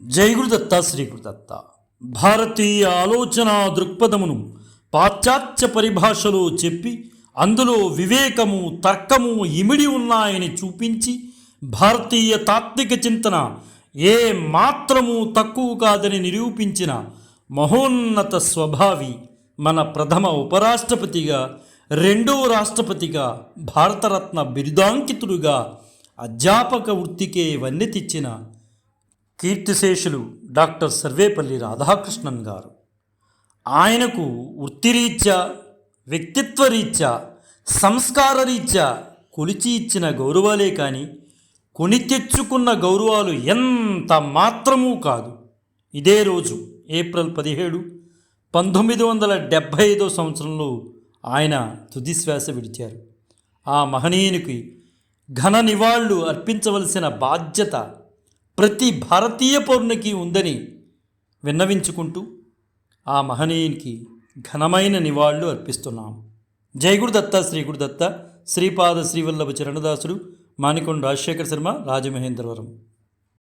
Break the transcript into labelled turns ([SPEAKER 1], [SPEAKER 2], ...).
[SPEAKER 1] జై గురుదత్త శ్రీ గురుదత్త. భారతీయ ఆలోచన దృక్పథమును పాశ్చాత్య పరిభాషలో చెప్పి అందులో వివేకము తర్కము ఇమిడి ఉన్నాయని చూపించి భారతీయ తాత్విక చింతన ఏ మాత్రము తక్కువ కాదని నిరూపించిన మహోన్నత స్వభావి మన ప్రథమ ఉపరాష్ట్రపతిగా, రెండవ రాష్ట్రపతిగా, భారతరత్న బిరుదాంకితుడుగా, అధ్యాపక వృత్తికే వన్నె తెచ్చిన కీర్తిశేషులు డాక్టర్ సర్వేపల్లి రాధాకృష్ణన్ గారు. ఆయనకు వృత్తిరీత్యా, వ్యక్తిత్వరీత్యా, సంస్కారరీత్యా కొలిచి ఇచ్చిన గౌరవాలే కానీ కొని తెచ్చుకున్న గౌరవాలు ఎంత మాత్రమూ కాదు. ఇదే రోజు ఏప్రిల్ 17, 1975 సంవత్సరంలో ఆయన తుదిశ్వాస విడిచారు. ఆ మహనీయునికి ఘన నివాళులు అర్పించవలసిన బాధ్యత ప్రతి భారతీయ పౌరునికి ఉందని విన్నవించుకుంటూ ఆ మహనీయునికి ఘనమైన నివాళులు అర్పిస్తున్నాం. జై గురుదత్త శ్రీ గురుదత్త. శ్రీపాద శ్రీవల్లభ చరణదాసుడు, మానికొండ రాజశేఖర శర్మ, రాజమహేంద్రవరం.